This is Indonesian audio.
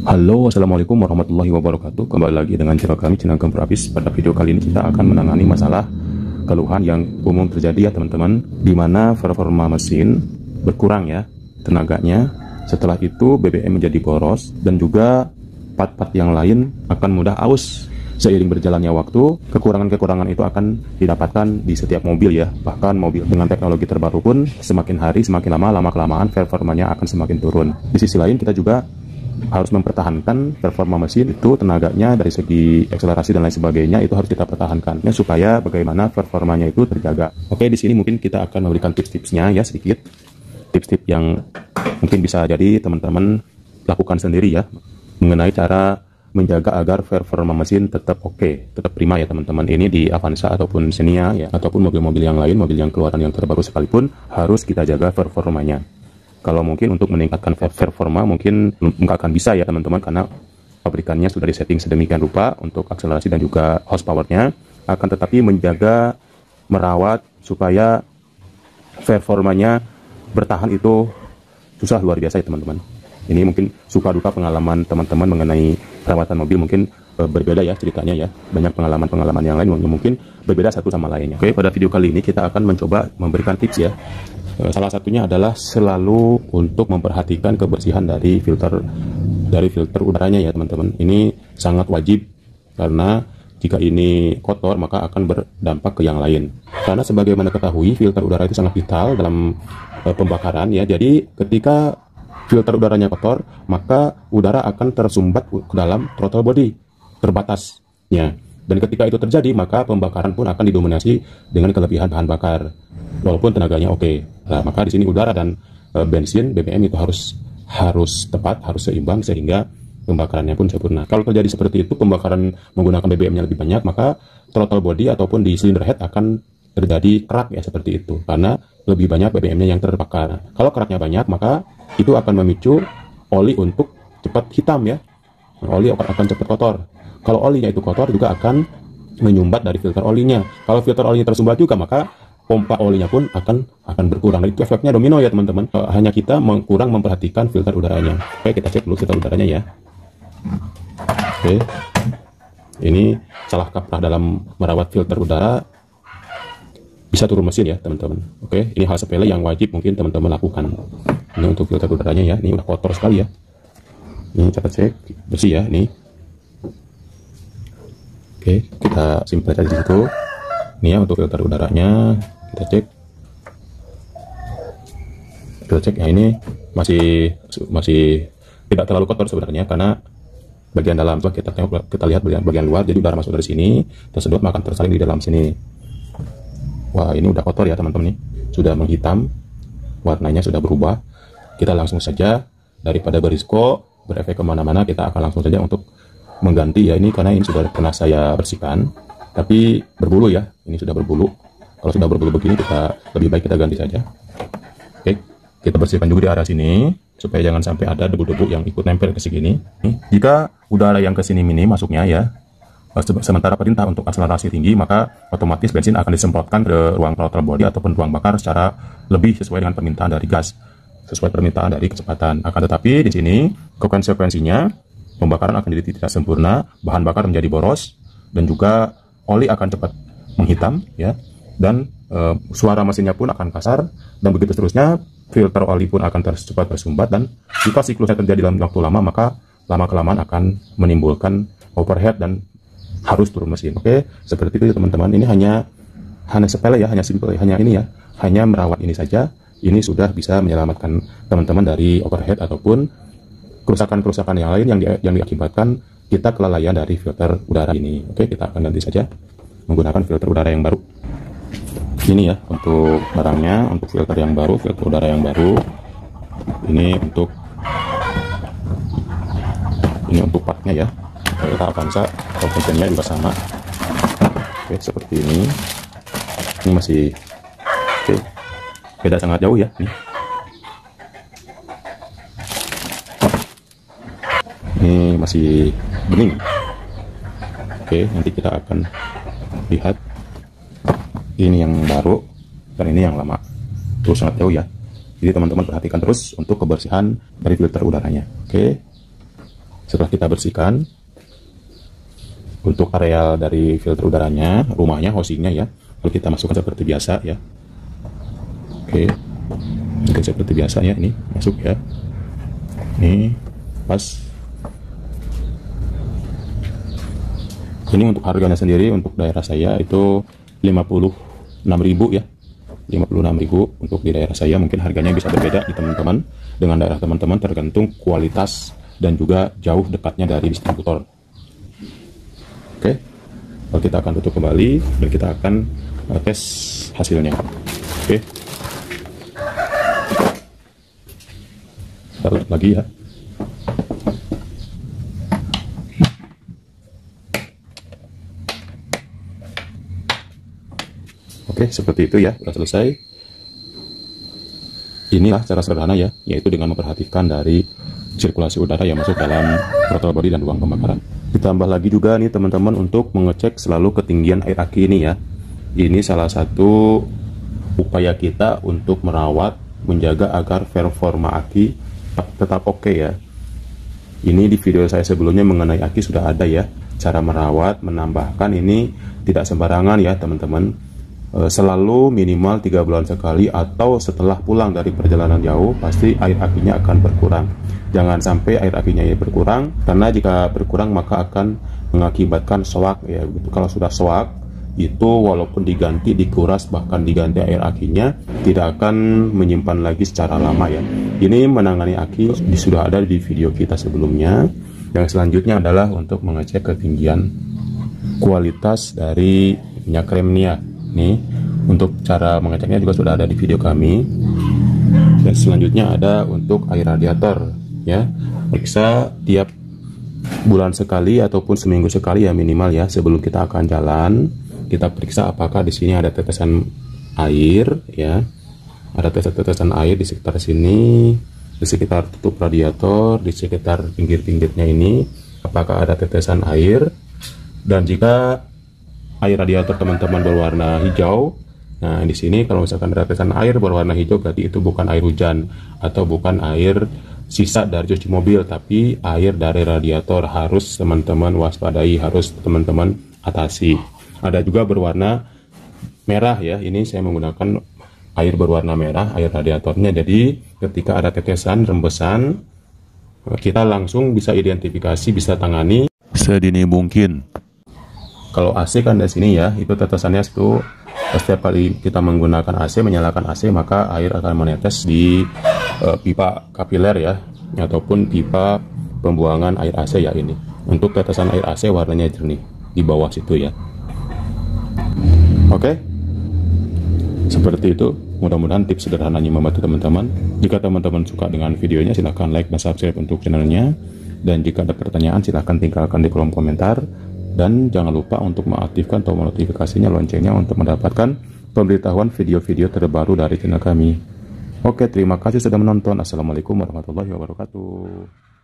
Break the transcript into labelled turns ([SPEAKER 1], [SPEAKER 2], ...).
[SPEAKER 1] Halo, assalamualaikum warahmatullahi wabarakatuh. Kembali lagi dengan channel kami, channel Kompor Habis. Pada video kali ini kita akan menangani masalah keluhan yang umum terjadi ya teman-teman, di mana performa mesin berkurang ya tenaganya. Setelah itu BBM menjadi boros dan juga part-part yang lain akan mudah aus. Seiring berjalannya waktu, kekurangan-kekurangan itu akan didapatkan di setiap mobil ya. Bahkan mobil dengan teknologi terbaru pun semakin hari semakin lama-kelamaan performanya akan semakin turun. Di sisi lain kita juga harus mempertahankan performa mesin itu, tenaganya dari segi akselerasi dan lain sebagainya itu harus kita pertahankan ya, supaya bagaimana performanya itu terjaga. Oke, di sini mungkin kita akan memberikan tips-tipsnya ya, sedikit tips-tips yang mungkin bisa jadi teman-teman lakukan sendiri ya, mengenai cara menjaga agar performa mesin tetap oke, tetap prima ya teman-teman. Ini di Avanza ataupun Xenia ya, ataupun mobil-mobil yang lain, mobil yang keluaran yang terbaru sekalipun harus kita jaga performanya. Kalau mungkin untuk meningkatkan performa mungkin nggak akan bisa ya teman-teman, karena pabrikannya sudah disetting sedemikian rupa untuk akselerasi dan juga horsepower-nya. Akan tetapi menjaga, merawat supaya performanya bertahan itu susah luar biasa ya teman-teman. Ini mungkin suka duka pengalaman teman-teman mengenai perawatan mobil mungkin berbeda ya ceritanya ya. Banyak pengalaman-pengalaman yang lain yang mungkin berbeda satu sama lainnya. Oke, pada video kali ini kita akan mencoba memberikan tips ya. Salah satunya adalah selalu untuk memperhatikan kebersihan dari filter udaranya ya teman-teman. Ini sangat wajib, karena jika ini kotor maka akan berdampak ke yang lain. Karena sebagaimana ketahui, filter udara itu sangat vital dalam pembakaran ya. Jadi ketika filter udaranya kotor, maka udara akan tersumbat ke dalam throttle body, terbatasnya. Dan ketika itu terjadi, maka pembakaran pun akan didominasi dengan kelebihan bahan bakar, walaupun tenaganya oke. Nah, maka di sini udara dan bensin BBM itu harus tepat, harus seimbang, sehingga pembakarannya pun sempurna. Kalau terjadi seperti itu, pembakaran menggunakan BBM-nya lebih banyak, maka throttle body ataupun di cylinder head akan terjadi kerak ya, seperti itu, karena lebih banyak BBM-nya yang terbakar. Kalau keraknya banyak, maka itu akan memicu oli untuk cepat hitam ya. Oli akan cepat kotor. Kalau olinya itu kotor, juga akan menyumbat dari filter olinya. Kalau filter olinya tersumbat juga, maka pompa olinya pun akan berkurang. Dan itu efeknya domino ya teman-teman. Hanya kita kurang memperhatikan filter udaranya. Oke, kita cek dulu filter udaranya ya. Oke, ini salah kaprah dalam merawat filter udara bisa turun mesin ya teman-teman. Oke, ini hal sepele yang wajib mungkin teman-teman lakukan. Ini untuk filter udaranya ya. Ini udah kotor sekali ya. Ini kita cek bersih ya. Nih. Oke, kita simpan aja di situ. Ini ya untuk filter udaranya, kita cek ya. Ini masih tidak terlalu kotor sebenarnya, karena bagian dalam tuh kita lihat bagian luar, jadi udara masuk dari sini, tersedot makan tersalin di dalam sini. Wah, ini udah kotor ya teman-teman, nih sudah menghitam, warnanya sudah berubah. Kita langsung saja, daripada berisiko berefek kemana-mana, kita akan langsung saja untuk mengganti ya ini, karena ini sudah pernah saya bersihkan tapi berbulu ya. Ini sudah berbulu. Kalau sudah berbulu begini, lebih baik kita ganti saja. Oke, kita bersihkan juga di arah sini supaya jangan sampai ada debu-debu yang ikut nempel ke sini. Jika udara yang ke sini minim masuknya ya, sementara perintah untuk akselerasi tinggi, maka otomatis bensin akan disemprotkan ke ruang throttle body ataupun ruang bakar secara lebih sesuai dengan permintaan dari gas, sesuai permintaan dari kecepatan. Akan tetapi di sini konsekuensinya pembakaran akan jadi tidak sempurna, bahan bakar menjadi boros, dan juga oli akan cepat menghitam ya, dan suara mesinnya pun akan kasar, dan begitu seterusnya. Filter oli pun akan cepat tersumbat, dan jika siklusnya terjadi dalam waktu lama, maka lama-kelamaan akan menimbulkan overheat dan harus turun mesin. Oke, seperti itu teman-teman. Ini hanya sepele ya, hanya simple, hanya ini ya, hanya merawat ini saja. Ini sudah bisa menyelamatkan teman-teman dari overheat ataupun kerusakan-kerusakan yang lain yang diakibatkan kita kelalaian dari filter udara ini. Oke, kita akan ganti saja menggunakan filter udara yang baru. Ini ya untuk barangnya, untuk filter yang baru, filter udara yang baru. Ini untuk partnya ya. Kita Avanza atau Xenia juga sama. Oke, seperti ini. Ini masih oke, beda sangat jauh ya. Ini masih bening. Oke, nanti kita akan lihat ini yang baru dan ini yang lama. Terus sangat jauh ya. Jadi teman-teman perhatikan terus untuk kebersihan dari filter udaranya. Oke. Setelah kita bersihkan, untuk areal dari filter udaranya, rumahnya, housingnya ya, lalu kita masukkan seperti biasa ya. Oke, mungkin seperti biasa ya, ini masuk ya. Ini pas. Ini untuk harganya sendiri untuk daerah saya itu 56.000 ya. 56.000 untuk di daerah saya. Mungkin harganya bisa berbeda di teman-teman dengan daerah teman-teman, tergantung kualitas dan juga jauh dekatnya dari distributor. Oke, lalu kita akan tutup kembali dan kita akan tes hasilnya. Oke, kita tutup lagi ya. Oke, seperti itu ya, sudah selesai. Inilah cara sederhana ya, yaitu dengan memperhatikan dari sirkulasi udara yang masuk dalam throttle body dan ruang pembakaran. Ditambah lagi juga nih teman-teman untuk mengecek selalu ketinggian air aki ini ya. Ini salah satu upaya kita untuk merawat, menjaga agar performa aki tetap oke ya. Ini di video saya sebelumnya mengenai aki sudah ada ya. Cara merawat, menambahkan ini tidak sembarangan ya teman-teman. Selalu minimal 3 bulan sekali atau setelah pulang dari perjalanan jauh pasti air akinya akan berkurang. Jangan sampai air akinya berkurang, karena jika berkurang maka akan mengakibatkan shock ya. Kalau sudah shock itu walaupun diganti, dikuras, bahkan diganti air akinya, tidak akan menyimpan lagi secara lama ya. Ini menangani aki sudah ada di video kita sebelumnya. Yang selanjutnya adalah untuk mengecek ketinggian kualitas dari minyak remnya. Nih, untuk cara mengeceknya juga sudah ada di video kami. Dan selanjutnya ada untuk air radiator ya. Periksa tiap bulan sekali ataupun seminggu sekali ya minimal ya, sebelum kita akan jalan. Kita periksa apakah di sini ada tetesan air ya. Ada tetesan air di sekitar sini, di sekitar tutup radiator, di sekitar pinggir-pinggirnya ini, apakah ada tetesan air. Dan jika air radiator teman-teman berwarna hijau, nah di sini kalau misalkan ada tetesan air berwarna hijau, berarti itu bukan air hujan atau bukan air sisa dari cuci mobil, tapi air dari radiator. Harus teman-teman waspadai, harus teman-teman atasi. Ada juga berwarna merah ya, ini saya menggunakan air berwarna merah, air radiatornya. Jadi ketika ada tetesan, rembesan, kita langsung bisa identifikasi, bisa tangani sedini mungkin. Kalau AC kan di sini ya, itu tetesannya itu setiap kali kita menggunakan AC, menyalakan AC, maka air akan menetes di pipa kapiler ya, ataupun pipa pembuangan air AC ya ini. Untuk tetesan air AC warnanya jernih di bawah situ ya. Oke, seperti itu. Mudah-mudahan tips sederhananya membantu teman-teman. Jika teman-teman suka dengan videonya, silahkan like dan subscribe untuk channelnya. Dan jika ada pertanyaan, silahkan tinggalkan di kolom komentar. Dan jangan lupa untuk mengaktifkan tombol notifikasinya, loncengnya, untuk mendapatkan pemberitahuan video-video terbaru dari channel kami. Oke, terima kasih sudah menonton. Assalamualaikum warahmatullahi wabarakatuh.